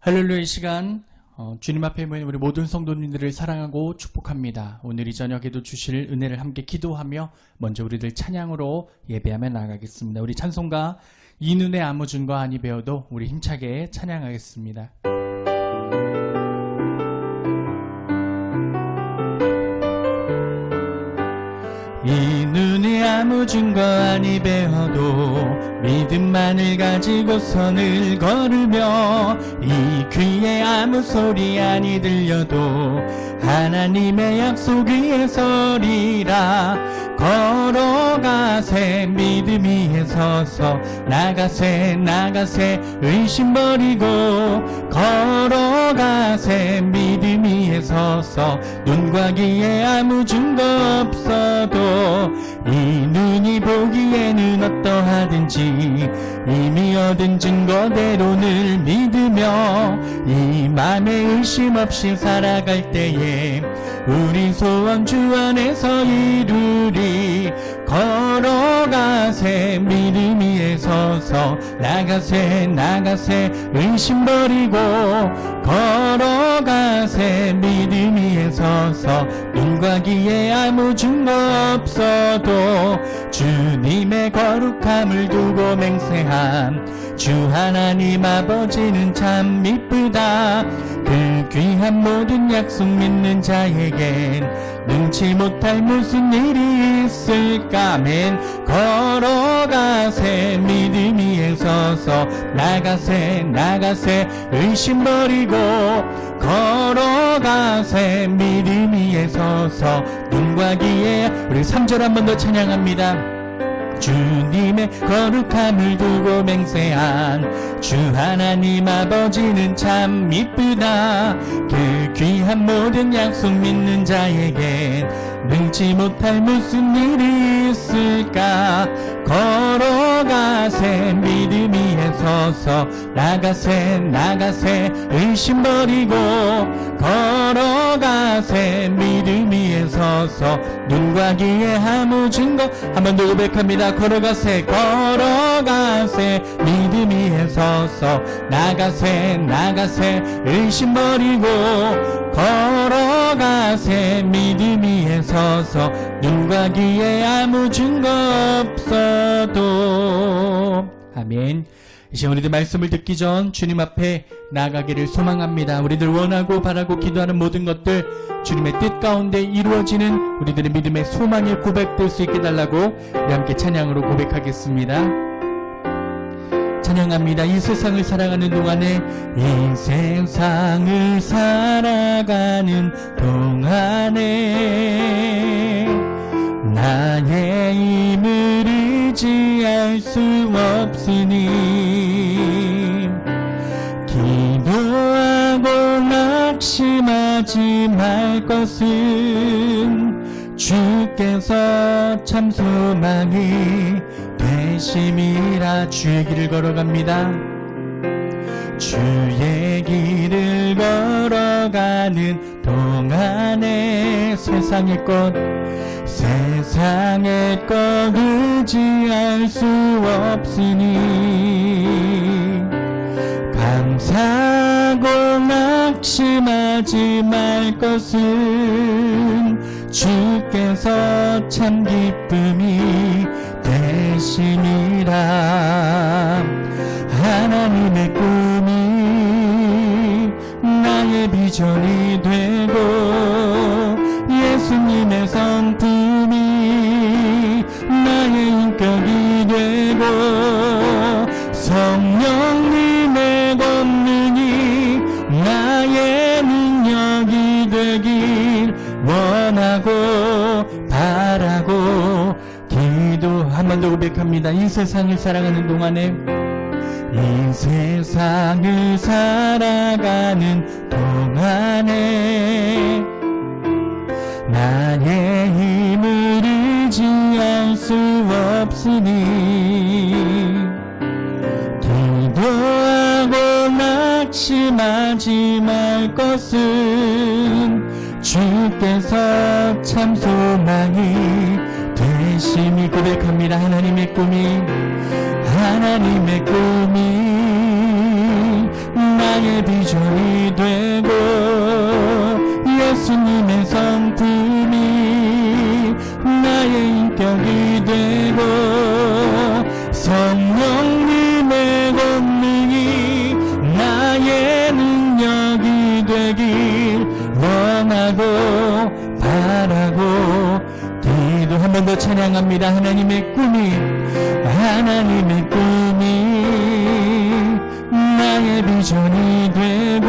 할렐루야. 이 시간 주님 앞에 모인 우리 모든 성도님들을 사랑하고 축복합니다. 오늘 이 저녁에도 주실 은혜를 함께 기도하며 먼저 우리들 찬양으로 예배하며 나아가겠습니다. 우리 찬송가 이 눈에 아무 증거 아니 배워도 우리 힘차게 찬양하겠습니다. 이 눈에 아무 증거 아니 배워도 믿음만을 가지고 선을 걸으며 이 귀에 아무 소리 아니 들려도 하나님의 약속 위에 서리라. 걸어가세 믿음 위에 서서 나가세 의심 버리고 걸어가세 믿음 위에 서서 눈과 귀에 아무 증거 없어도 이 눈이 보기에는 어떠하든지 이미 얻은 증거대로 늘 믿으며 이 맘에 의심 없이 살아갈 때에 우리 소원 주 안에서 이루리. 걸어가세 믿음 위에 서서 나가세 의심 버리고 걸어가세 믿음 위에 서서 눈과 귀에 아무 증거 없어도 주님의 거룩함을 두고 맹세한 주 하나님 아버지는 참 미쁘다. 그 귀한 모든 약속 믿는 자에겐 능치 못할 무슨 일이 있을까. 아멘. 걸어가세 믿음 위에 서서 나가세 의심 버리고 걸어가세 믿음 위에 서서 눈과 귀에 우리 3절 한 번 더 찬양합니다. 주님의 거룩함을 두고 맹세한 주 하나님 아버지는 참 미쁘다. 그 귀한 모든 약속 믿는 자에겐 능치 못할 무슨 일이 있을까. 걸어가세 믿음 위에 서서 나가세 의심 버리고 걸어가세 믿음 위에 서서 눈과 귀에 아무 증거 한 번 더 고백합니다. 걸어가세 믿음 위에 서서 나가세 의심 버리고 걸어가세 믿음 위에 서서 눈과 귀에 아무 증거 없어도. 아멘. 이제 우리들 말씀을 듣기 전 주님 앞에 나가기를 소망합니다. 우리들 원하고 바라고 기도하는 모든 것들 주님의 뜻 가운데 이루어지는 우리들의 믿음의 소망이 고백될 수 있게 달라고 우리 함께 찬양으로 고백하겠습니다. 찬양합니다. 이 세상을 살아가는 동안에 이 세상을 살아가는 동안에 나의 힘을 의지할 수 없으니 기도하고 낙심하지 말 것은 주께서 참 소망이 되심이라. 주의 길을 걸어갑니다. 주의 길을 걸어가는 동안에 세상의 것 의지할 수 없으니 감사하고 낙심하지 말 것은 주께서 참 기쁨이 되심이라. 하나님의 꿈이 나의 비전이 되고 예수님의 성품이 나의 인격이 되고 성령님의 권능이 나의 능력이 되길 원하고 바라고 기도 한 번 더 고백합니다. 이 세상을 살아가는 동안에 이 세상을 살아가는 동안에 나의 힘을 의지할 수 없으니 기도하고 낙심하지 말 것은 주께서 참 소망이 되심이. 고백합니다. 하나님의 꿈이 나의 나의 비전이 되고 예수님의 성품이 나의 인격이 되고 성령님의 권능이 나의 능력이 되길 원하고 바라고 기도. 한 번 더 찬양합니다. 하나님의 꿈이 나의 비전이 되고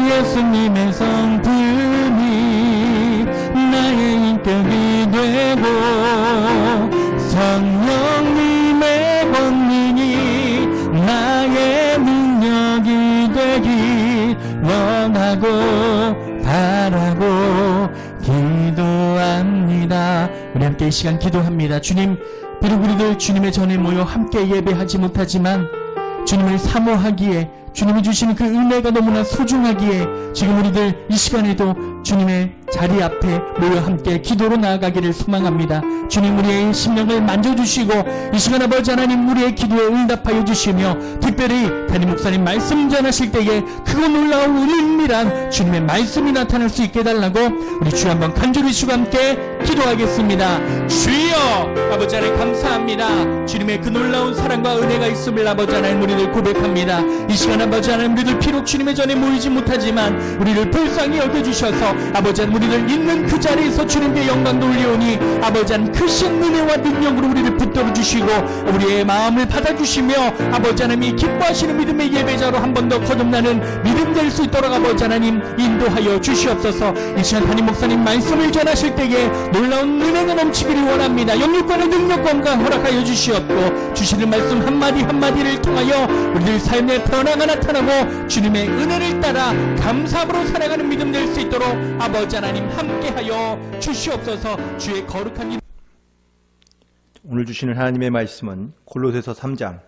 예수님의 성품이 나의 인격이 되고 성령님의 권능이 나의 능력이 되길 원하고 바라고 기도합니다. 우리 함께 이 시간 기도합니다. 주님, 비록 우리들 주님의 전에 모여 함께 예배하지 못하지만 주님을 사모하기에, 주님이 주시는 그 은혜가 너무나 소중하기에 지금 우리들 이 시간에도 주님의 자리 앞에 모여 함께 기도로 나아가기를 소망합니다. 주님, 우리의 심령을 만져주시고 이 시간 아버지 하나님 우리의 기도에 응답하여 주시며 특별히 담임 목사님 말씀 전하실 때에 크고 놀라운 은밀한 주님의 말씀이 나타날 수 있게 해달라고 우리 주 한번 간절히 주와 함께 기도하겠습니다. 주여 아버지 하나님 감사합니다. 주님의 그 놀라운 사랑과 은혜가 있음을 아버지 하나님 우리들 고백합니다. 이 시간 아버지 하나님 우리들 비록 주님의 전에 모이지 못하지만 우리를 불쌍히 여겨주셔서 아버지 하나님 우리를 있는 그 자리에서 주님께 영광 돌리오니 아버지 하나님 크신 은혜와 능력으로 우리를 붙들어 주시고 우리의 마음을 받아주시며 아버지 하나님이 기뻐하시는 믿음의 예배자로 한 번 더 거듭나는 믿음 될 수 있도록 아버지 하나님 인도하여 주시옵소서. 이 시간 담임 목사님 말씀을 전하실 때에 놀라운 은혜가 넘치기를 원합니다. 영육권의 능력과 건강 허락하여 주시옵고 주시는 말씀 한마디 한마디를 통하여 우리들 삶의 변화가 나타나고 주님의 은혜를 따라 감사함으로 살아가는 믿음 될 수 있도록 아버지 하나님 함께하여 주시옵소서. 주의 거룩한 이름. 오늘 주시는 하나님의 말씀은 골로새서 3장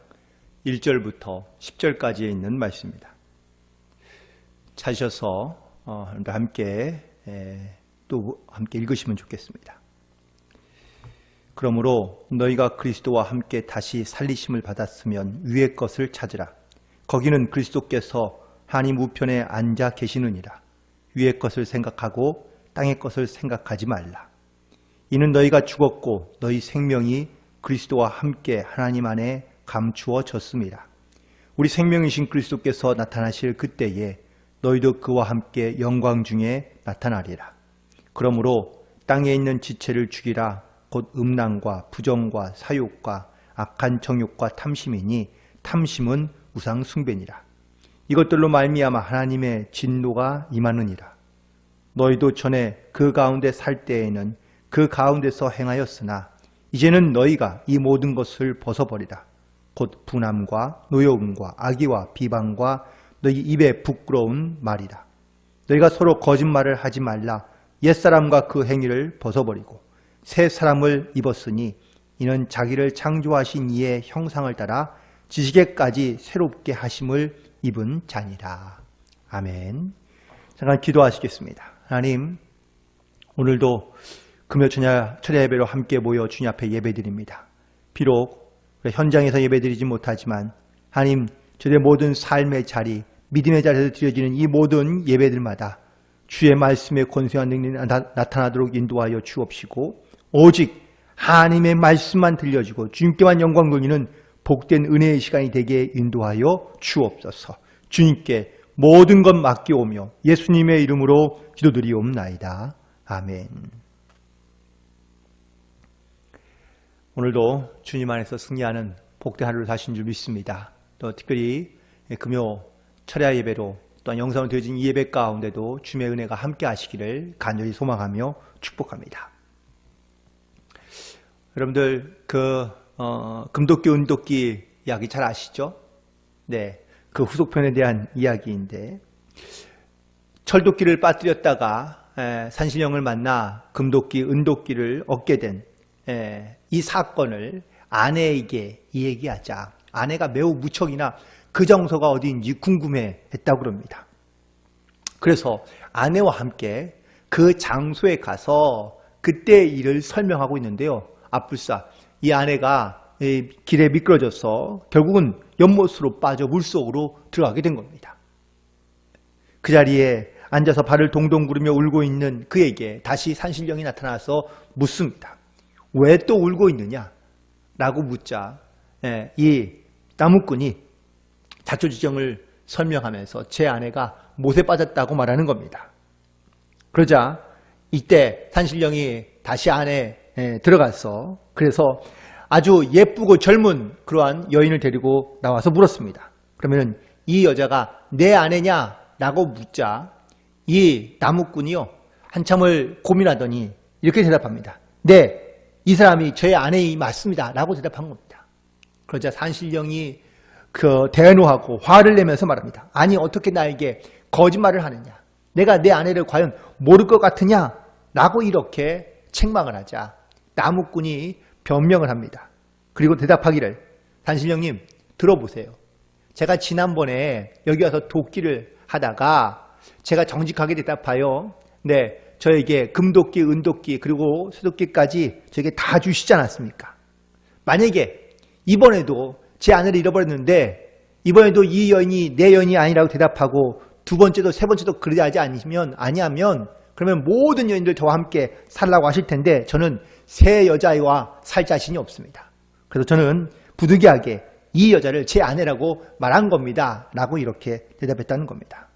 1절부터 10절까지에 있는 말씀입니다. 찾으셔서 함께 읽으시면 좋겠습니다. 그러므로 너희가 그리스도와 함께 다시 살리심을 받았으면 위의 것을 찾으라. 거기는 그리스도께서 하나님 우편에 앉아 계시느니라. 위의 것을 생각하고 땅의 것을 생각하지 말라. 이는 너희가 죽었고 너희 생명이 그리스도와 함께 하나님 안에 감추어졌습니다. 우리 생명이신 그리스도께서 나타나실 그때에 너희도 그와 함께 영광 중에 나타나리라. 그러므로 땅에 있는 지체를 죽이라. 곧 음란과 부정과 사욕과 악한 정욕과 탐심이니 탐심은 우상 숭배니라. 이것들로 말미암아 하나님의 진노가 임하느니라. 너희도 전에 그 가운데 살 때에는 그 가운데서 행하였으나 이제는 너희가 이 모든 것을 벗어버리라. 곧 분함과 노여움과 악의와 비방과 너희 입에 부끄러운 말이라. 너희가 서로 거짓말을 하지 말라. 옛사람과 그 행위를 벗어버리고 새 사람을 입었으니 이는 자기를 창조하신 이의 형상을 따라 지식에까지 새롭게 하심을 입은 자니라. 아멘. 잠깐 기도하시겠습니다. 하나님, 오늘도 금요 철야 예배로 함께 모여 주님 앞에 예배드립니다. 비록 현장에서 예배드리지 못하지만 하나님, 저의 모든 삶의 자리, 믿음의 자리에서 드려지는 이 모든 예배들마다 주의 말씀의 권세와 능력이 나타나도록 인도하여 주옵시고 오직 하나님의 말씀만 들려주고 주님께만 영광 돌리는 복된 은혜의 시간이 되게 인도하여 주옵소서. 주님께 모든 것 맡겨오며 예수님의 이름으로 기도드리옵나이다. 아멘. 오늘도 주님 안에서 승리하는 복된 하루를 사신 줄 믿습니다. 또 특별히 금요 철야 예배로 또한 영상으로 되어진 이 예배 가운데도 주님의 은혜가 함께 하시기를 간절히 소망하며 축복합니다. 여러분들 금도끼 은도끼 이야기 잘 아시죠? 네, 그 후속편에 대한 이야기인데 철도끼를 빠뜨렸다가 산신령을 만나 금도끼 은도끼를 얻게 된 이 사건을 아내에게 얘기하자 아내가 매우 무척이나 그 장소가 어디인지 궁금해했다고 그럽니다. 그래서 아내와 함께 그 장소에 가서 그때 일을 설명하고 있는데요. 앞불사 이 아내가 길에 미끄러져서 결국은 연못으로 빠져 물속으로 들어가게 된 겁니다. 그 자리에 앉아서 발을 동동 구르며 울고 있는 그에게 다시 산신령이 나타나서 묻습니다. 왜 또 울고 있느냐? 라고 묻자 이 나무꾼이 자초지정을 설명하면서 제 아내가 못에 빠졌다고 말하는 겁니다. 그러자 이때 산신령이 다시 안에 들어가서 그래서 아주 예쁘고 젊은 그러한 여인을 데리고 나와서 물었습니다. 그러면 이 여자가 내 아내냐? 라고 묻자 이 나무꾼이요 한참을 고민하더니 이렇게 대답합니다. 네, 이 사람이 저의 아내이 맞습니다. 라고 대답한 겁니다. 그러자 산신령이 대노하고 화를 내면서 말합니다. 아니 어떻게 나에게 거짓말을 하느냐? 내가 내 아내를 과연 모를 것 같으냐? 라고 이렇게 책망을 하자 나무꾼이 변명을 합니다. 그리고 대답하기를 산신령님 들어보세요. 제가 지난번에 여기 와서 도끼를 하다가 제가 정직하게 대답하여 네 저에게 금도끼, 은도끼 그리고 쇠도끼까지 저에게 다 주시지 않았습니까? 만약에 이번에도 제 아내를 잃어버렸는데 이번에도 이 여인이 내 여인이 아니라고 대답하고 두 번째도 세 번째도 그러지 아니하면 그러면 모든 여인들 저와 함께 살라고 하실 텐데 저는 새 여자와 살 자신이 없습니다. 그래서 저는 부득이하게 이 여자를 제 아내라고 말한 겁니다. 라고 이렇게 대답했다는 겁니다.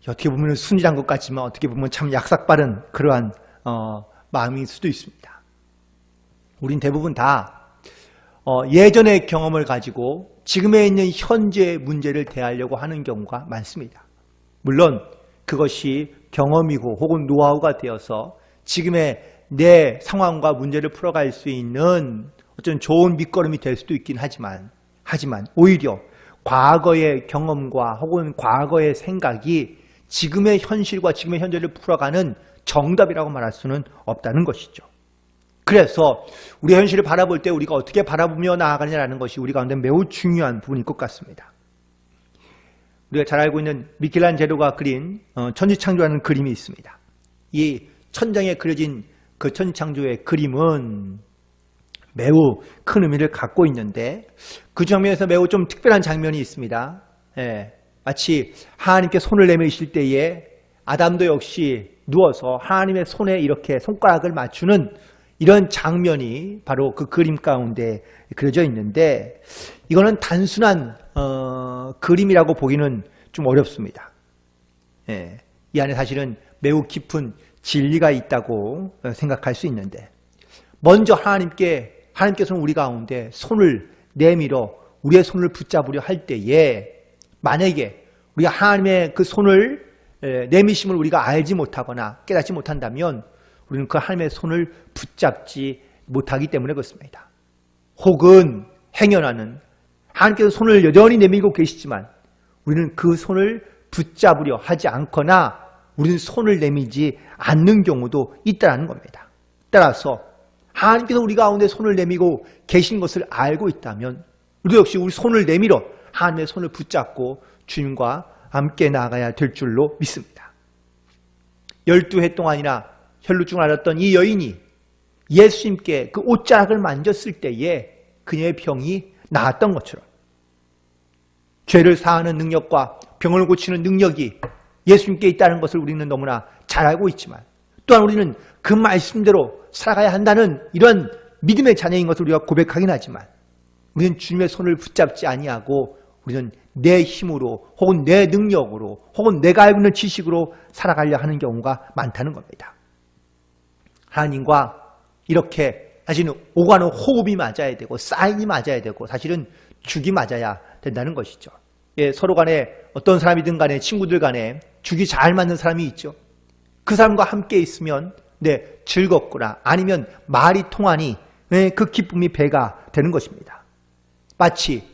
어떻게 보면 순진한 것 같지만 어떻게 보면 참 약삭빠른 그러한 마음일 수도 있습니다. 우린 대부분 다 예전의 경험을 가지고 지금에 있는 현재의 문제를 대하려고 하는 경우가 많습니다. 물론 그것이 경험이고 혹은 노하우가 되어서 지금의 내 상황과 문제를 풀어갈 수 있는 어떤 좋은 밑거름이 될 수도 있긴 하지만 오히려 과거의 경험과 혹은 과거의 생각이 지금의 현실과 지금의 현재를 풀어가는 정답이라고 말할 수는 없다는 것이죠. 그래서 우리 현실을 바라볼 때 우리가 어떻게 바라보며 나아가느냐는 것이 우리 가운데 매우 중요한 부분일 것 같습니다. 우리가 잘 알고 있는 미켈란젤로가 그린 천지창조라는 그림이 있습니다. 이 천장에 그려진 그 천지창조의 그림은 매우 큰 의미를 갖고 있는데 그 장면에서 매우 좀 특별한 장면이 있습니다. 마치 하나님께 손을 내미실 때에 아담도 역시 누워서 하나님의 손에 이렇게 손가락을 맞추는 이런 장면이 바로 그 그림 가운데 그려져 있는데 이거는 단순한 그림이라고 보기는 좀 어렵습니다. 이 안에 사실은 매우 깊은 진리가 있다고 생각할 수 있는데 먼저 하나님께서는 우리 가운데 손을 내밀어 우리의 손을 붙잡으려 할 때에 만약에 우리가 하나님의 그 손을 내미심을 우리가 알지 못하거나 깨닫지 못한다면 우리는 그 하나님의 손을 붙잡지 못하기 때문에 그렇습니다. 혹은 행여나는 하나님께서 손을 여전히 내밀고 계시지만 우리는 그 손을 붙잡으려 하지 않거나 우리는 손을 내밀지 않는 경우도 있다는 겁니다. 따라서 하나님께서 우리 가운데 손을 내밀고 계신 것을 알고 있다면 우리 역시 우리 손을 내밀어 하나님의 손을 붙잡고 주님과 함께 나아가야 될 줄로 믿습니다. 12해 동안이나 혈루증을 앓았던 이 여인이 예수님께 그 옷자락을 만졌을 때에 그녀의 병이 나았던 것처럼 죄를 사하는 능력과 병을 고치는 능력이 예수님께 있다는 것을 우리는 너무나 잘 알고 있지만 또한 우리는 그 말씀대로 살아가야 한다는 이런 믿음의 자녀인 것을 우리가 고백하긴 하지만 우리는 주님의 손을 붙잡지 아니하고 우리는 내 힘으로 혹은 내 능력으로 혹은 내가 알고 있는 지식으로 살아가려 하는 경우가 많다는 겁니다. 하나님과 이렇게 사실은 오가는 호흡이 맞아야 되고 사인이 맞아야 되고 사실은 죽이 맞아야 된다는 것이죠. 서로 간에 어떤 사람이든 간에 친구들 간에 죽이 잘 맞는 사람이 있죠. 그 사람과 함께 있으면 즐겁거나 아니면 말이 통하니 그 기쁨이 배가 되는 것입니다. 마치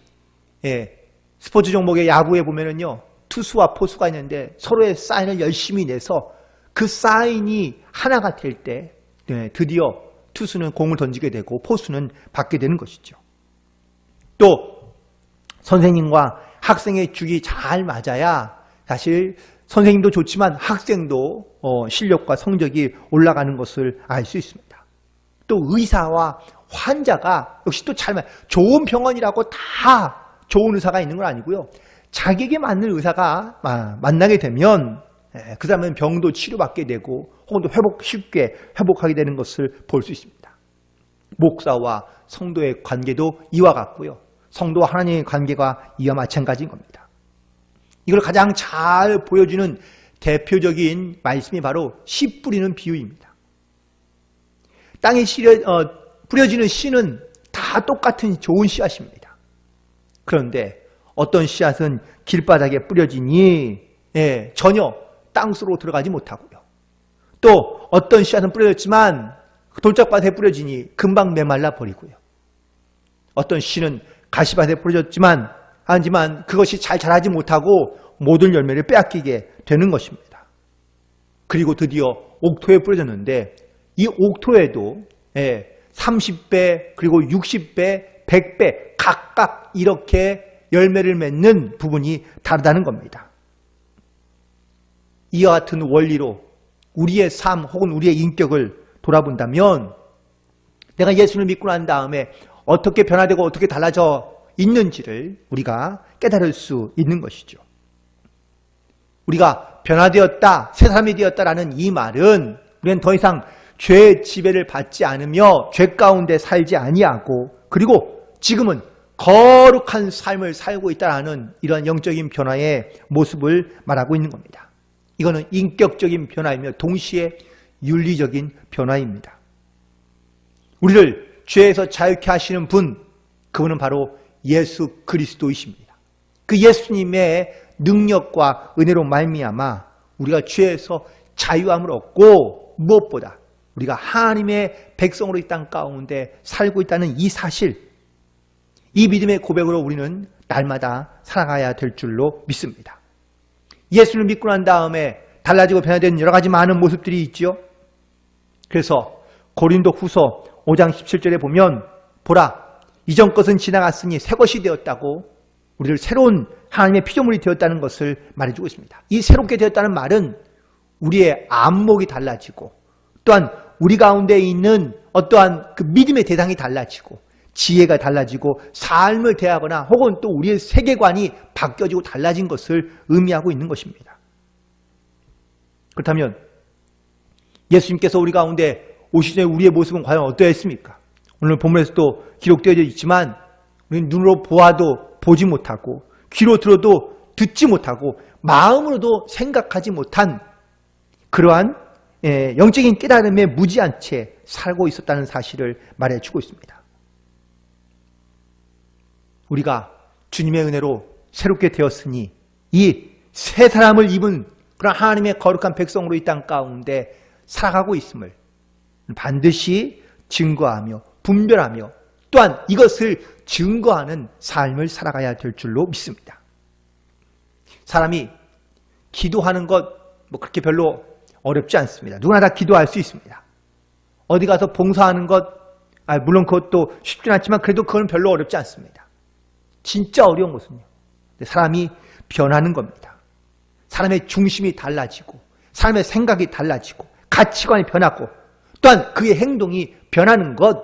스포츠 종목의 야구에 보면은요 투수와 포수가 있는데 서로의 사인을 열심히 내서 그 사인이 하나가 될 때 드디어 투수는 공을 던지게 되고 포수는 받게 되는 것이죠. 또 선생님과 학생의 죽이 잘 맞아야 사실 선생님도 좋지만 학생도 실력과 성적이 올라가는 것을 알 수 있습니다. 또 의사와 환자가 역시 또 좋은 병원이라고 다 좋은 의사가 있는 건 아니고요. 자기에게 맞는 의사가 만나게 되면 그 사람은 병도 치료받게 되고 혹은 또 쉽게 회복하게 되는 것을 볼 수 있습니다. 목사와 성도의 관계도 이와 같고요. 성도와 하나님의 관계가 이와 마찬가지인 겁니다. 이걸 가장 잘 보여주는 대표적인 말씀이 바로 씨 뿌리는 비유입니다. 땅에 뿌려지는 씨는 다 똑같은 좋은 씨앗입니다. 그런데 어떤 씨앗은 길바닥에 뿌려지니 전혀 땅속으로 들어가지 못하고요. 또 어떤 씨앗은 뿌려졌지만 돌짝밭에 뿌려지니 금방 메말라 버리고요. 어떤 씨는 가시밭에 뿌려졌지만 하지만 그것이 잘 자라지 못하고 모든 열매를 빼앗기게 되는 것입니다. 그리고 드디어 옥토에 뿌려졌는데 이 옥토에도 30배 그리고 60배 100배 각각 이렇게 열매를 맺는 부분이 다르다는 겁니다. 이와 같은 원리로 우리의 삶 혹은 우리의 인격을 돌아본다면 내가 예수를 믿고 난 다음에 어떻게 변화되고 어떻게 달라져 있는지를 우리가 깨달을 수 있는 것이죠. 우리가 변화되었다, 새 사람이 되었다라는 이 말은 우리는 더 이상 죄의 지배를 받지 않으며 죄 가운데 살지 아니하고 그리고 지금은 거룩한 삶을 살고 있다는 이런 영적인 변화의 모습을 말하고 있는 겁니다. 이거는 인격적인 변화이며 동시에 윤리적인 변화입니다. 우리를 죄에서 자유케 하시는 분, 그분은 바로 예수 그리스도이십니다. 그 예수님의 능력과 은혜로 말미암아 우리가 죄에서 자유함을 얻고 무엇보다 우리가 하나님의 백성으로 이 땅 가운데 살고 있다는 이 사실, 이 믿음의 고백으로 우리는 날마다 살아가야 될 줄로 믿습니다. 예수를 믿고 난 다음에 달라지고 변화된 여러 가지 많은 모습들이 있지요. 그래서 고린도 후서 5장 17절에 보면 보라 이전 것은 지나갔으니 새 것이 되었다고 우리를 새로운 하나님의 피조물이 되었다는 것을 말해주고 있습니다. 이 새롭게 되었다는 말은 우리의 안목이 달라지고 또한 우리 가운데 있는 어떠한 그 믿음의 대상이 달라지고 지혜가 달라지고 삶을 대하거나 혹은 또 우리의 세계관이 바뀌어지고 달라진 것을 의미하고 있는 것입니다. 그렇다면 예수님께서 우리 가운데 오시기 전에 우리의 모습은 과연 어떠했습니까? 오늘 본문에서도 기록되어 있지만 우리는 눈으로 보아도 보지 못하고 귀로 들어도 듣지 못하고 마음으로도 생각하지 못한 그러한 영적인 깨달음에 무지한 채 살고 있었다는 사실을 말해주고 있습니다. 우리가 주님의 은혜로 새롭게 되었으니 이 새 사람을 입은 그런 하나님의 거룩한 백성으로 이 땅 가운데 살아가고 있음을 반드시 증거하며 분별하며 또한 이것을 증거하는 삶을 살아가야 될 줄로 믿습니다. 사람이 기도하는 것 그렇게 별로 어렵지 않습니다. 누구나 다 기도할 수 있습니다. 어디 가서 봉사하는 것 물론 그것도 쉽진 않지만 그래도 그건 별로 어렵지 않습니다. 진짜 어려운 것은요. 사람이 변하는 겁니다. 사람의 중심이 달라지고 사람의 생각이 달라지고 가치관이 변하고 또한 그의 행동이 변하는 것,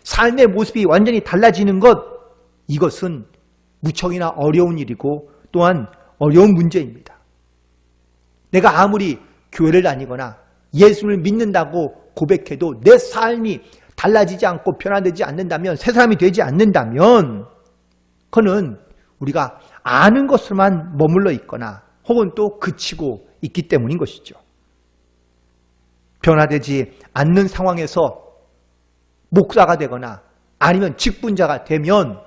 삶의 모습이 완전히 달라지는 것, 이것은 무척이나 어려운 일이고 또한 어려운 문제입니다. 내가 아무리 교회를 다니거나 예수를 믿는다고 고백해도 내 삶이 달라지지 않고 변화되지 않는다면, 새 사람이 되지 않는다면 그거는 우리가 아는 것으로만 머물러 있거나 혹은 또 그치고 있기 때문인 것이죠. 변화되지 않는 상황에서 목사가 되거나 아니면 직분자가 되면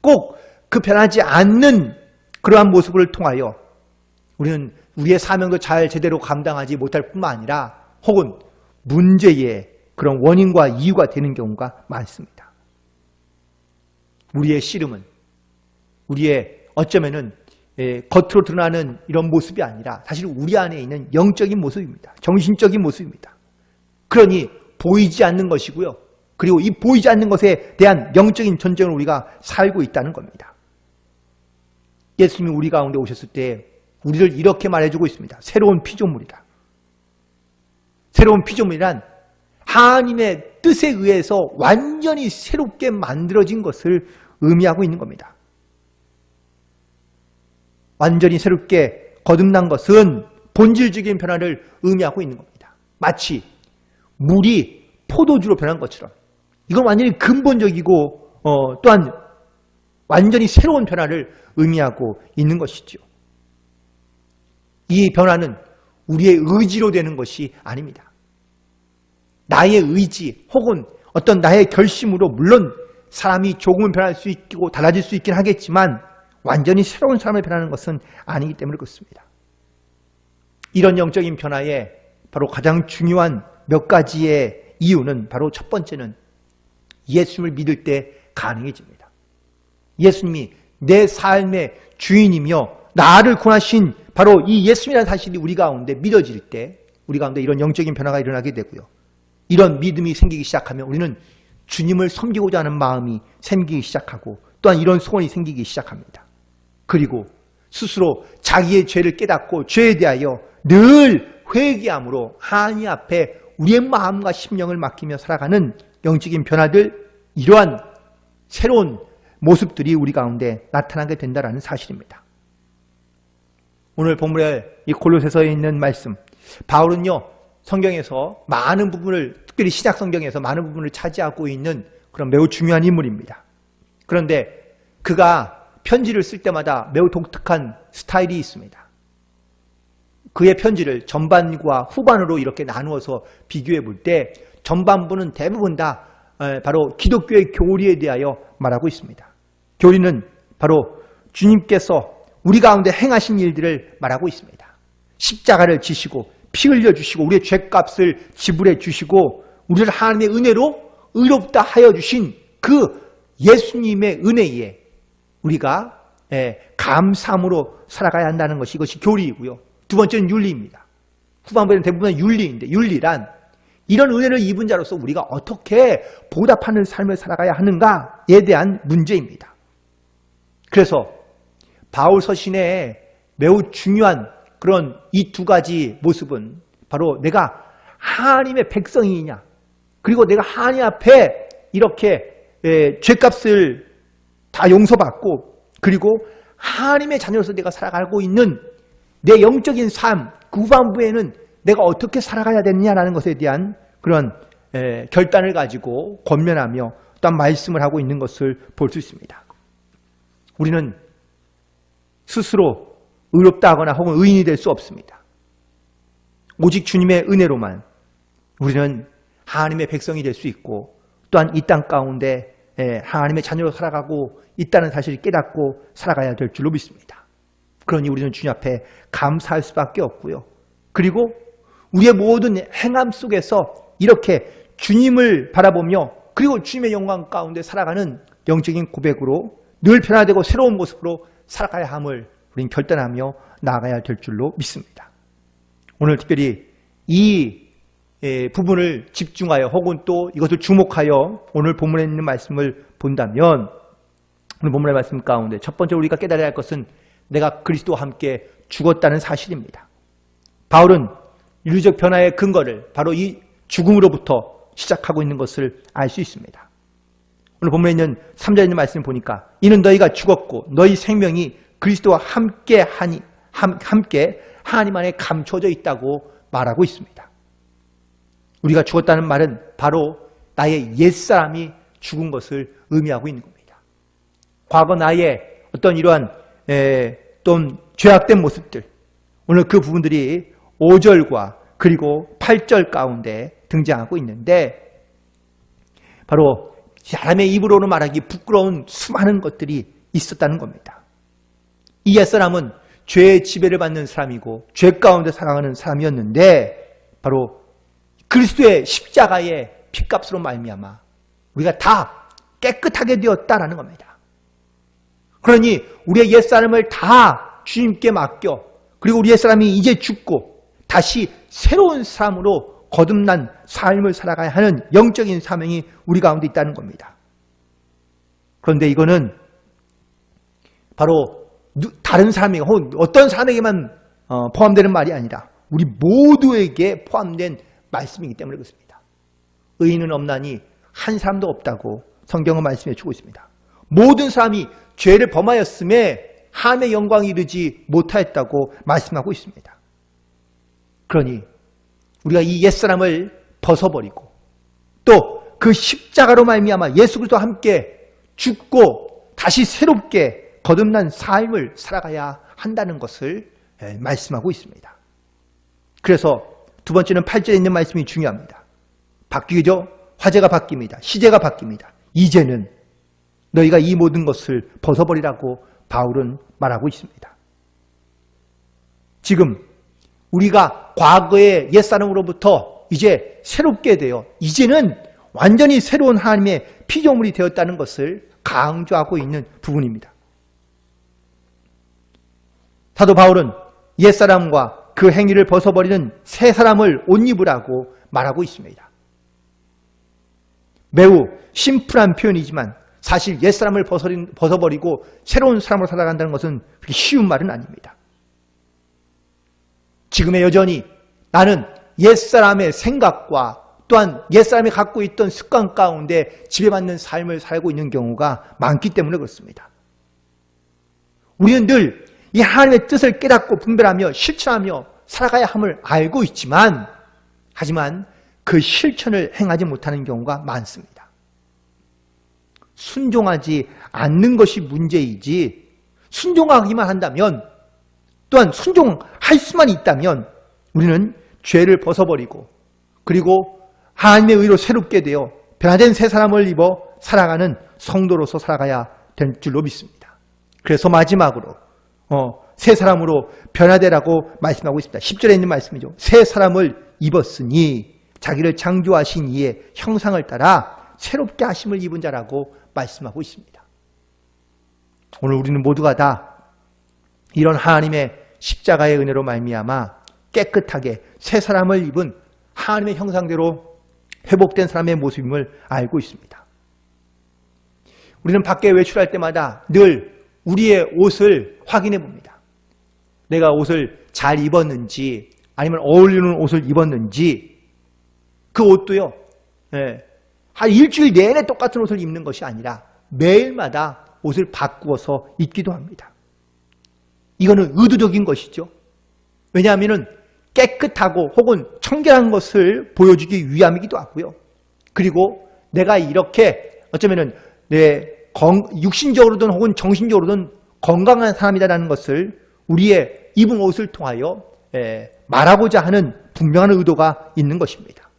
꼭 그 변하지 않는 그러한 모습을 통하여 우리는 우리의 사명도 잘 제대로 감당하지 못할 뿐만 아니라 혹은 문제의 그런 원인과 이유가 되는 경우가 많습니다. 우리의 씨름은 우리의 어쩌면은 겉으로 드러나는 이런 모습이 아니라 사실 우리 안에 있는 영적인 모습입니다. 정신적인 모습입니다. 그러니 보이지 않는 것이고요. 그리고 이 보이지 않는 것에 대한 영적인 전쟁을 우리가 살고 있다는 겁니다. 예수님이 우리 가운데 오셨을 때 우리를 이렇게 말해주고 있습니다. 새로운 피조물이다. 새로운 피조물이란 하나님의 뜻에 의해서 완전히 새롭게 만들어진 것을 의미하고 있는 겁니다. 완전히 새롭게 거듭난 것은 본질적인 변화를 의미하고 있는 겁니다. 마치 물이 포도주로 변한 것처럼 이건 완전히 근본적이고 또한 완전히 새로운 변화를 의미하고 있는 것이죠. 이 변화는 우리의 의지로 되는 것이 아닙니다. 나의 의지 혹은 어떤 나의 결심으로 물론 사람이 조금은 변할 수 있고 달라질 수 있긴 하겠지만 완전히 새로운 사람을 변하는 것은 아니기 때문에 그렇습니다. 이런 영적인 변화에 바로 가장 중요한 몇 가지의 이유는 바로 첫 번째는 예수님을 믿을 때 가능해집니다. 예수님이 내 삶의 주인이며 나를 구원하신 바로 이 예수님이라는 사실이 우리 가운데 믿어질 때 우리 가운데 이런 영적인 변화가 일어나게 되고요. 이런 믿음이 생기기 시작하면 우리는 주님을 섬기고자 하는 마음이 생기기 시작하고 또한 이런 소원이 생기기 시작합니다. 그리고 스스로 자기의 죄를 깨닫고 죄에 대하여 늘 회개함으로 하나님 앞에 우리의 마음과 심령을 맡기며 살아가는 영적인 변화들, 이러한 새로운 모습들이 우리 가운데 나타나게 된다는 사실입니다. 오늘 본문에 이 골로새서에 있는 말씀, 바울은요 성경에서 많은 부분을, 특별히 신약 성경에서 많은 부분을 차지하고 있는 그런 매우 중요한 인물입니다. 그런데 그가 편지를 쓸 때마다 매우 독특한 스타일이 있습니다. 그의 편지를 전반과 후반으로 이렇게 나누어서 비교해 볼 때 전반부는 대부분 다 바로 기독교의 교리에 대하여 말하고 있습니다. 교리는 바로 주님께서 우리 가운데 행하신 일들을 말하고 있습니다. 십자가를 지시고 피 흘려주시고 우리의 죄값을 지불해 주시고 우리를 하나님의 은혜로 의롭다 하여 주신 그 예수님의 은혜에 우리가 감사함으로 살아가야 한다는 것이, 이것이 교리이고요. 두 번째는 윤리입니다. 후반부에는 대부분 윤리인데, 윤리란 이런 은혜를 입은 자로서 우리가 어떻게 보답하는 삶을 살아가야 하는가에 대한 문제입니다. 그래서 바울 서신의 매우 중요한 그런 이 두 가지 모습은 바로 내가 하나님의 백성이냐, 그리고 내가 하나님 앞에 이렇게 죄값을 다 용서받고 그리고 하나님의 자녀로서 내가 살아가고 있는 내 영적인 삶, 그 후반부에는 내가 어떻게 살아가야 되느냐라는 것에 대한 그런 결단을 가지고 권면하며 또한 말씀을 하고 있는 것을 볼 수 있습니다. 우리는 스스로 의롭다 하거나 혹은 의인이 될 수 없습니다. 오직 주님의 은혜로만 우리는 하나님의 백성이 될 수 있고 또한 이 땅 가운데 하나님의 자녀로 살아가고 있다는 사실을 깨닫고 살아가야 될 줄로 믿습니다. 그러니 우리는 주님 앞에 감사할 수밖에 없고요. 그리고 우리의 모든 행함 속에서 이렇게 주님을 바라보며 그리고 주님의 영광 가운데 살아가는 영적인 고백으로 늘 변화되고 새로운 모습으로 살아가야 함을 우리는 결단하며 나아가야 될 줄로 믿습니다. 오늘 특별히 이 부분을 집중하여 혹은 또 이것을 주목하여 오늘 본문에 있는 말씀을 본다면 오늘 본문의 말씀 가운데 첫 번째 우리가 깨달아야 할 것은 내가 그리스도와 함께 죽었다는 사실입니다. 바울은 윤리적 변화의 근거를 바로 이 죽음으로부터 시작하고 있는 것을 알 수 있습니다. 오늘 본문에 있는 3절에 있는 말씀을 보니까 이는 너희가 죽었고 너희 생명이 그리스도와 함께 하나님 안에 감춰져 있다고 말하고 있습니다. 우리가 죽었다는 말은 바로 나의 옛사람이 죽은 것을 의미하고 있는 겁니다. 과거 나의 어떤 이러한 좀 죄악된 모습들, 오늘 그 부분들이 5절과 그리고 8절 가운데 등장하고 있는데 바로 사람의 입으로는 말하기 부끄러운 수많은 것들이 있었다는 겁니다. 이 옛사람은 죄의 지배를 받는 사람이고 죄 가운데 살아가는 사람이었는데 바로 그리스도의 십자가의 피값으로 말미암아 우리가 다 깨끗하게 되었다라는 겁니다. 그러니 우리의 옛사람을 다 주님께 맡겨 그리고 우리 옛사람이 이제 죽고 다시 새로운 삶으로 거듭난 삶을 살아가야 하는 영적인 사명이 우리 가운데 있다는 겁니다. 그런데 이거는 바로 다른 사람에게 혹은 어떤 사람에게만 포함되는 말이 아니라 우리 모두에게 포함된 말씀이기 때문에 그렇습니다. 의인은 없나니 한 사람도 없다고 성경은 말씀해 주고 있습니다. 모든 사람이 죄를 범하였음에 하나님의 영광이 이르지 못하였다고 말씀하고 있습니다. 그러니 우리가 이 옛사람을 벗어버리고 또 그 십자가로 말미암아 예수 그리스도와 함께 죽고 다시 새롭게 거듭난 삶을 살아가야 한다는 것을 말씀하고 있습니다. 그래서 두 번째는 8절에 있는 말씀이 중요합니다. 바뀌죠? 화제가 바뀝니다. 시제가 바뀝니다. 이제는 너희가 이 모든 것을 벗어버리라고 바울은 말하고 있습니다. 지금 우리가 과거의 옛사람으로부터 이제 새롭게 되어 이제는 완전히 새로운 하나님의 피조물이 되었다는 것을 강조하고 있는 부분입니다. 사도 바울은 옛사람과 그 행위를 벗어버리는 새 사람을 옷 입으라고 말하고 있습니다. 매우 심플한 표현이지만 사실 옛사람을 벗어버리고 새로운 사람으로 살아간다는 것은 그렇게 쉬운 말은 아닙니다. 지금의 여전히 나는 옛사람의 생각과 또한 옛사람이 갖고 있던 습관 가운데 지배받는 삶을 살고 있는 경우가 많기 때문에 그렇습니다. 우리는 늘 이 하나님의 뜻을 깨닫고 분별하며 실천하며 살아가야 함을 알고 있지만 하지만 그 실천을 행하지 못하는 경우가 많습니다. 순종하지 않는 것이 문제이지 순종하기만 한다면 또한 순종할 수만 있다면 우리는 죄를 벗어버리고 그리고 하나님의 의로 새롭게 되어 변화된 새 사람을 입어 살아가는 성도로서 살아가야 될 줄로 믿습니다. 그래서 마지막으로 새 사람으로 변화되라고 말씀하고 있습니다. 10절에 있는 말씀이죠. 새 사람을 입었으니 자기를 창조하신 이의 형상을 따라 새롭게 하심을 입은 자라고 말씀하고 있습니다. 오늘 우리는 모두가 다 이런 하나님의 십자가의 은혜로 말미암아 깨끗하게 새 사람을 입은 하나님의 형상대로 회복된 사람의 모습임을 알고 있습니다. 우리는 밖에 외출할 때마다 늘 우리의 옷을 확인해 봅니다. 내가 옷을 잘 입었는지 아니면 어울리는 옷을 입었는지 그 옷도요. 한 일주일 내내 똑같은 옷을 입는 것이 아니라 매일마다 옷을 바꾸어서 입기도 합니다. 이거는 의도적인 것이죠. 왜냐하면 깨끗하고 혹은 청결한 것을 보여주기 위함이기도 하고요. 그리고 내가 이렇게 어쩌면은 내 육신적으로든 혹은 정신적으로든 건강한 사람이다라는 것을 우리의 입은 옷을 통하여 말하고자 하는 분명한 의도가 있는 것입니다.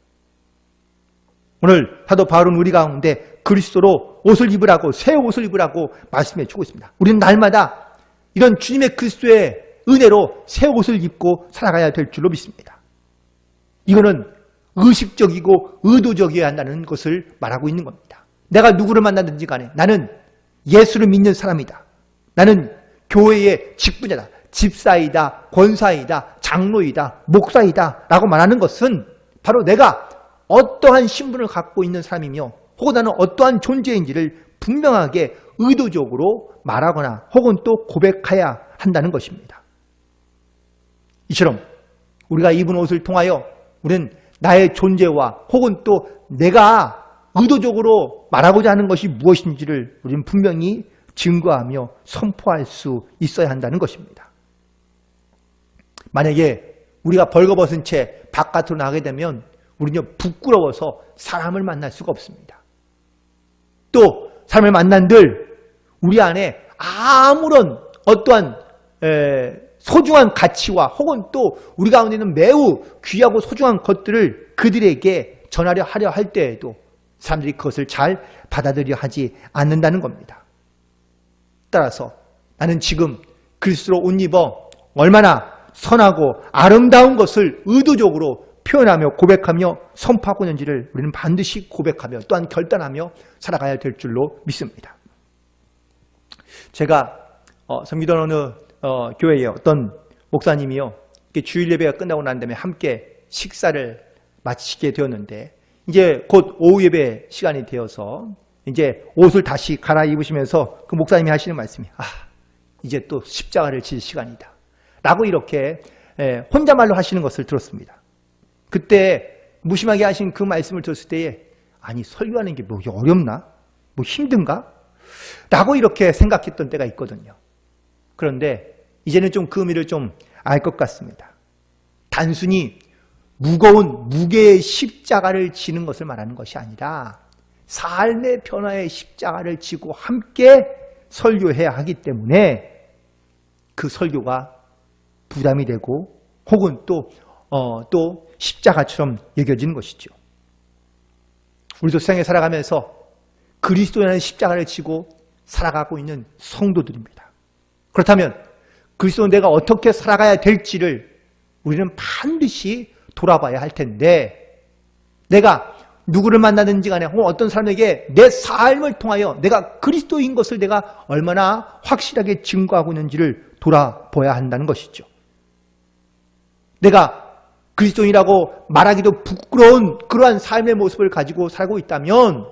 오늘 사도 바울은 우리 가운데 그리스도로 옷을 입으라고 새 옷을 입으라고 말씀해 주고 있습니다. 우리는 날마다 이런 주님의 그리스도의 은혜로 새 옷을 입고 살아가야 될 줄로 믿습니다. 이거는 의식적이고 의도적이어야 한다는 것을 말하고 있는 겁니다. 내가 누구를 만나든지 간에 나는 예수를 믿는 사람이다. 나는 교회의 직분자다. 집사이다. 권사이다. 장로이다. 목사이다. 라고 말하는 것은 바로 내가 어떠한 신분을 갖고 있는 사람이며 혹은 나는 어떠한 존재인지를 분명하게 의도적으로 말하거나 혹은 또 고백해야 한다는 것입니다. 이처럼 우리가 입은 옷을 통하여 우리는 나의 존재와 혹은 또 내가 의도적으로 말하고자 하는 것이 무엇인지를 우리는 분명히 증거하며 선포할 수 있어야 한다는 것입니다. 만약에 우리가 벌거벗은 채 바깥으로 나가게 되면 우리는 부끄러워서 사람을 만날 수가 없습니다. 또 사람을 만난들 우리 안에 아무런 어떠한 소중한 가치와 혹은 또 우리 가운데 있는 매우 귀하고 소중한 것들을 그들에게 전하려 하려 할 때에도 사람들이 그것을 잘 받아들여 하지 않는다는 겁니다. 따라서 나는 지금 그리스도로 옷 입어 얼마나 선하고 아름다운 것을 의도적으로 표현하며 고백하며 선포하고 있는지를 우리는 반드시 고백하며 또한 결단하며 살아가야 될 줄로 믿습니다. 제가 섬기던 어느 교회에 어떤 목사님이요, 주일 예배가 끝나고 난 다음에 함께 식사를 마치게 되었는데 이제 곧 오후 예배 시간이 되어서 이제 옷을 다시 갈아입으시면서 그 목사님이 하시는 말씀이 이제 또 십자가를 질 시간이다 라고 이렇게 혼자말로 하시는 것을 들었습니다. 그때 무심하게 하신 그 말씀을 들었을 때에 아니 설교하는 게 뭐 어렵나? 뭐 힘든가? 라고 이렇게 생각했던 때가 있거든요. 그런데 이제는 좀 그 의미를 좀 알 것 같습니다. 단순히 무거운 무게의 십자가를 지는 것을 말하는 것이 아니라 삶의 변화의 십자가를 지고 함께 설교해야 하기 때문에 그 설교가 부담이 되고 혹은 또 십자가처럼 여겨지는 것이죠. 우리도 세상에 살아가면서 그리스도라는 십자가를 지고 살아가고 있는 성도들입니다. 그렇다면 그리스도는 내가 어떻게 살아가야 될지를 우리는 반드시 돌아봐야 할 텐데 내가 누구를 만나든지 간에 혹은 어떤 사람에게 내 삶을 통하여 내가 그리스도인 것을 내가 얼마나 확실하게 증거하고 있는지를 돌아봐야 한다는 것이죠. 내가 그리스도인이라고 말하기도 부끄러운 그러한 삶의 모습을 가지고 살고 있다면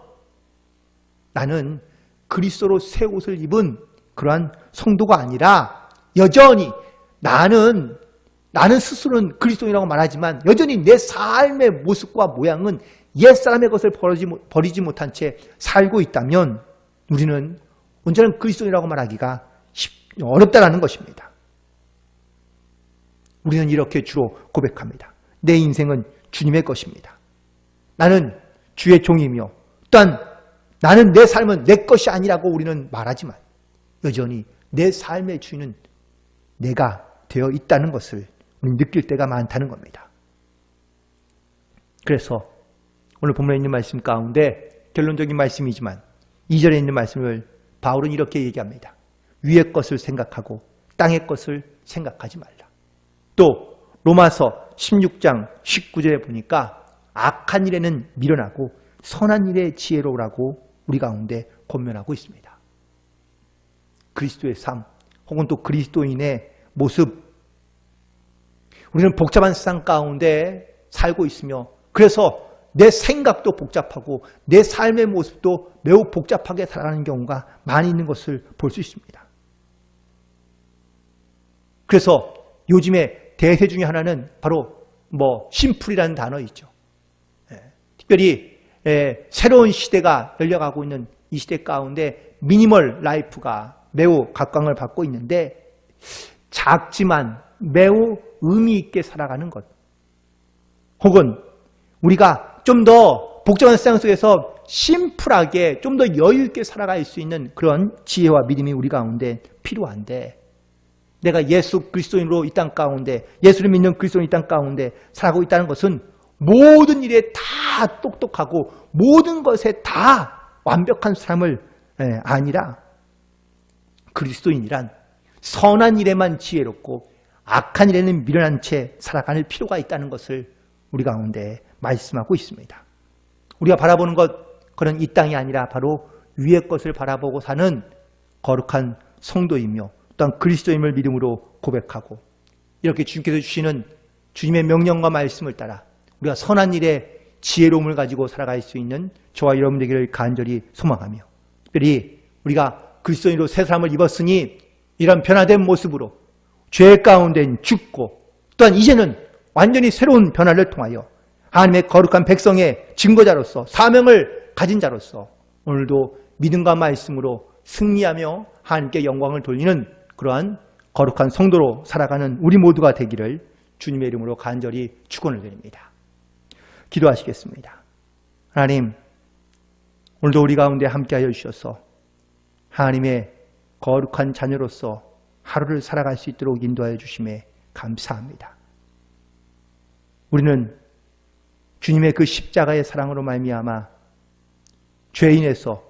나는 그리스도로 새 옷을 입은 그러한 성도가 아니라 여전히 나는 스스로는 그리스도인이라고 말하지만 여전히 내 삶의 모습과 모양은 옛사람의 것을 버리지 못한 채 살고 있다면 우리는 온전한 그리스도인이라고 말하기가 어렵다는 것입니다. 우리는 이렇게 주로 고백합니다. 내 인생은 주님의 것입니다. 나는 주의 종이며 또한 나는 내 삶은 내 것이 아니라고 우리는 말하지만 여전히 내 삶의 주인은 내가 되어 있다는 것을 우리는 느낄 때가 많다는 겁니다. 그래서 오늘 본문에 있는 말씀 가운데 결론적인 말씀이지만 2절에 있는 말씀을 바울은 이렇게 얘기합니다. 위의 것을 생각하고 땅의 것을 생각하지 말라. 또 로마서 16장 19절에 보니까 악한 일에는 미련하고 선한 일에 지혜로우라고 우리 가운데 권면하고 있습니다. 그리스도의 삶 혹은 또 그리스도인의 모습, 우리는 복잡한 세상 가운데 살고 있으며 그래서 내 생각도 복잡하고 내 삶의 모습도 매우 복잡하게 살아가는 경우가 많이 있는 것을 볼 수 있습니다. 그래서 요즘에 대세 중에 하나는 바로 심플이라는 단어 있죠. 특별히 새로운 시대가 열려가고 있는 이 시대 가운데 미니멀 라이프가 매우 각광을 받고 있는데 작지만 매우 의미 있게 살아가는 것 혹은 우리가 좀 더 복잡한 세상 속에서 심플하게 좀 더 여유 있게 살아갈 수 있는 그런 지혜와 믿음이 우리 가운데 필요한데 내가 예수 그리스도인으로 이 땅 가운데 예수를 믿는 그리스도인 이 땅 가운데 살아가고 있다는 것은 모든 일에 다 똑똑하고 모든 것에 다 완벽한 사람을 아니라 그리스도인이란 선한 일에만 지혜롭고 악한 일에는 미련한 채 살아갈 필요가 있다는 것을 우리 가운데 말씀하고 있습니다. 우리가 바라보는 그건 이 땅이 아니라 바로 위의 것을 바라보고 사는 거룩한 성도이며 또한 그리스도임을 믿음으로 고백하고 이렇게 주님께서 주시는 주님의 명령과 말씀을 따라 우리가 선한 일에 지혜로움을 가지고 살아갈 수 있는 저와 여러분 되기를 간절히 소망하며 특별히 우리가 그리스도인으로 새 사람을 입었으니 이런 변화된 모습으로 죄 가운데 죽고 또한 이제는 완전히 새로운 변화를 통하여 하나님의 거룩한 백성의 증거자로서 사명을 가진 자로서 오늘도 믿음과 말씀으로 승리하며 하나님께 영광을 돌리는 그러한 거룩한 성도로 살아가는 우리 모두가 되기를 주님의 이름으로 간절히 축원을 드립니다. 기도하시겠습니다. 하나님, 오늘도 우리 가운데 함께하여 주셔서 하나님의 거룩한 자녀로서 하루를 살아갈 수 있도록 인도하여 주심에 감사합니다. 우리는 주님의 그 십자가의 사랑으로 말미암아 죄인에서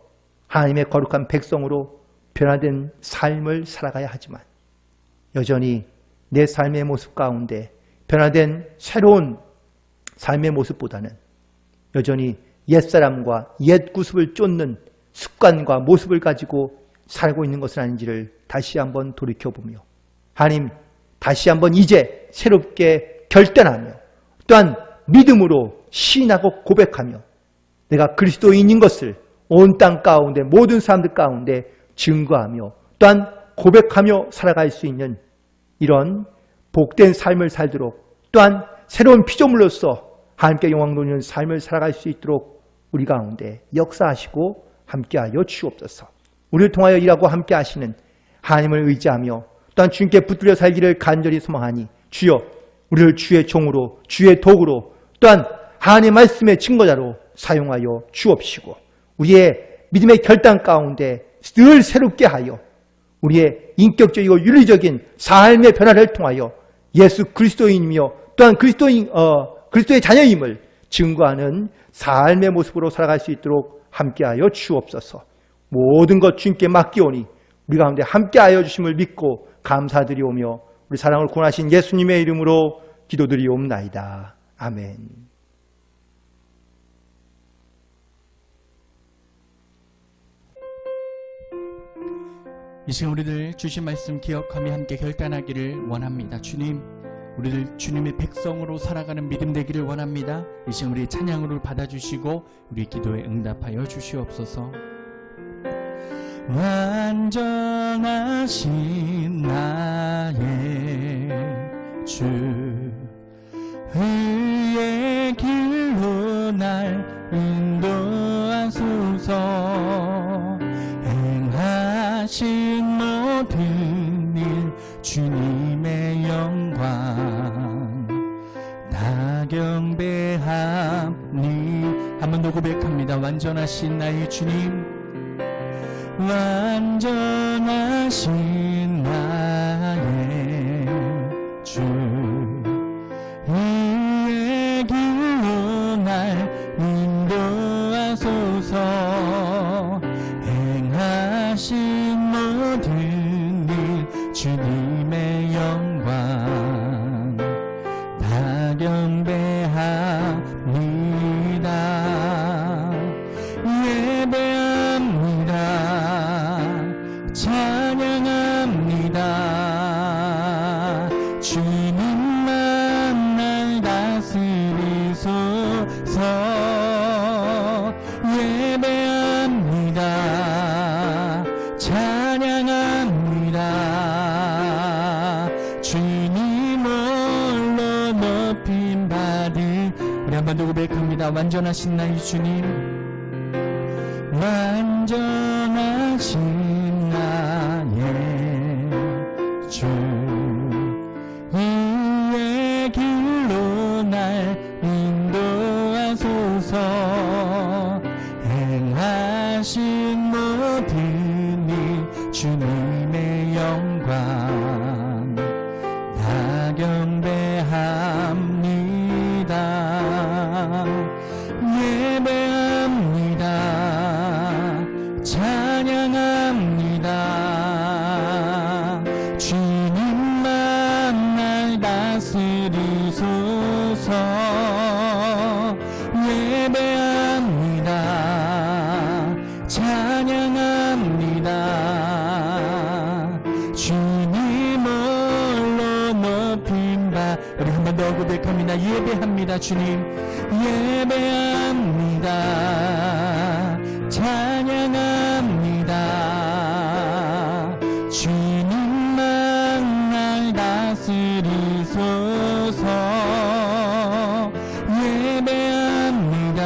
하나님의 거룩한 백성으로 변화된 삶을 살아가야 하지만 여전히 내 삶의 모습 가운데 변화된 새로운 삶의 모습보다는 여전히 옛사람과 옛 구습을 쫓는 습관과 모습을 가지고 살고 있는 것은 아닌지를 다시 한번 돌이켜보며 하나님 다시 한번 이제 새롭게 결단하며 또한 믿음으로 시인하고 고백하며 내가 그리스도인인 것을 온 땅 가운데 모든 사람들 가운데 증거하며 또한 고백하며 살아갈 수 있는 이런 복된 삶을 살도록 또한 새로운 피조물로서 하나님께 영광 돌리는 삶을 살아갈 수 있도록 우리 가운데 역사하시고 함께하여 주옵소서. 우리를 통하여 일하고 함께하시는 하나님을 의지하며 또한 주님께 붙들려 살기를 간절히 소망하니 주여 우리를 주의 종으로 주의 도구로 또한 하나님의 말씀의 증거자로 사용하여 주옵시고 우리의 믿음의 결단 가운데 늘 새롭게 하여 우리의 인격적이고 윤리적인 삶의 변화를 통하여 예수 그리스도인이며 또한 그리스도의 자녀임을 증거하는 삶의 모습으로 살아갈 수 있도록 함께하여 주옵소서. 모든 것 주님께 맡기오니 우리 가운데 함께하여 주심을 믿고 감사드리오며 우리 사랑을 구원하신 예수님의 이름으로 기도드리옵나이다. 아멘. 이 시간 우리들 주신 말씀 기억하며 함께 결단하기를 원합니다. 주님, 우리들 주님의 백성으로 살아가는 믿음 되기를 원합니다. 이 시간 우리의 찬양으로 받아주시고 우리 기도에 응답하여 주시옵소서. 완전하신 나의 주, 의의 길로 날 인도하소서. 행하신 모든 일 주님의 영광 다 경배하니. 한 번 더 고백합니다. 완전하신 나의 주님, 완전하신 나의 주, 의의 길로 날 인도하소서. 행하신 모든 일 주님의 영광 다 경배합니다. 예배합니다. 찬양합니다. 주님만 날 다스리소서. 예배합니다. 찬양합니다. 주님 홀로 높임 받은. 우리 한 번 더 고백합니다. 완전하신 나의 주님, 완전하신 나의 주, 의의 길로 날 인도하소서. 행하신 모든 일 주님의 영광 다 경배합니다. 예배합니다. 찬양합니다. 주님만 날 다스리소서. 예배합니다. 찬양합니다. 주님 홀로 높임 받. 우리 한 번 더 고백합니다. 예배합니다. 주님, 예배합니다. 찬양합니다. 주님만 날 다스리소서. 예배합니다.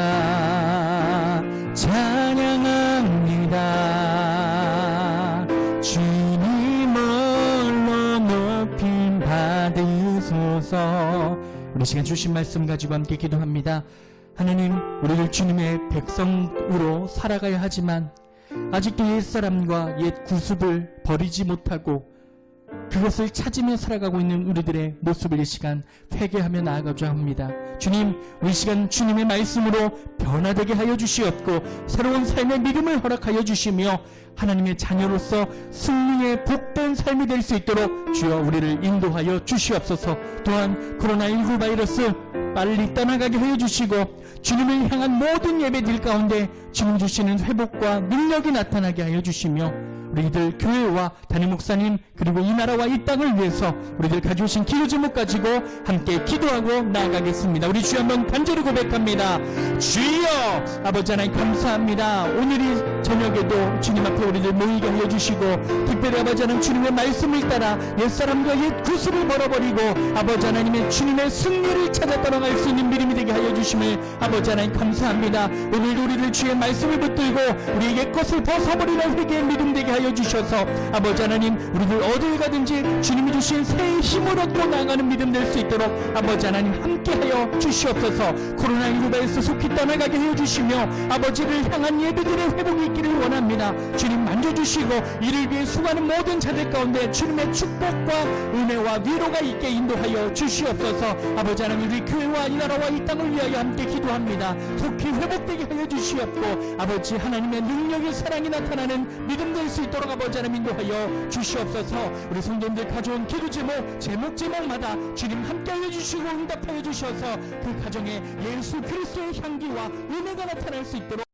찬양합니다. 주님 홀로 높임 받으소서. 우리 시간 주신 말씀 가지고 함께 기도합니다. 하나님, 우리를 주님의 백성으로 살아가야 하지만 아직도 옛사람과 옛 구습을 버리지 못하고 그것을 찾으며 살아가고 있는 우리들의 모습을 이 시간 회개하며 나아가자 합니다. 주님, 우리 시간 주님의 말씀으로 변화되게 하여 주시옵고 새로운 삶의 믿음을 허락하여 주시며 하나님의 자녀로서 승리의 복된 삶이 될 수 있도록 주여 우리를 인도하여 주시옵소서. 또한 코로나19 바이러스 빨리 떠나가게 하여 주시고 주님을 향한 모든 예배들 가운데 주님 주시는 회복과 능력이 나타나게 하여 주시며 우리들 교회와 담임 목사님 그리고 이 나라와 이 땅을 위해서 우리들 가져오신 기도 제목 가지고 함께 기도하고 나아가겠습니다. 우리 주여 한번 간절히 고백합니다. 주여 아버지 하나님 감사합니다. 오늘이 저녁에도 주님 앞에 우리들 모이게 하여 주시고 특별히 아버지 하나님 주님의 말씀을 따라 옛사람과 옛 구습을 벌어버리고 아버지 하나님의 주님의 승리를 찾아 떠나갈 수 있는 믿음이 되게 하여 주심을 아버지 하나님 감사합니다. 오늘도 우리를 주의 말씀을 붙들고 우리의 옛 것을 벗어버리는 회개의 믿음 되게 하여 주셔서 아버지 하나님 우리들 어딜 가든지 주님이 주신 새 힘을 얻고 나아가는 믿음 될 수 있도록 아버지 하나님 함께하여 주시옵소서. 코로나19에서 속히 떠나가게 하여 주시며 아버지를 향한 예배들의 회복이 있기를 원합니다. 주님 만져주시고 이를 위해 수고하는 모든 자들 가운데 주님의 축복과 은혜와 위로가 있게 인도하여 주시옵소서. 아버지 하나님 우리 교회와 이 나라와 이 땅을 위하여 함께 기도합니다. 속히 회복되게 하여 주시옵고 아버지 하나님의 능력의 사랑이 나타나는 믿음 될 수 있도록 아버지 하나님 인도하여 주시옵소서. 우리 성도님들 가져온 기도 제목마다 주님 함께 하여 주시고 응답하여 주셔서 그 가정에 예수 그리스도의 향기와 은혜가 나타날 수 있도록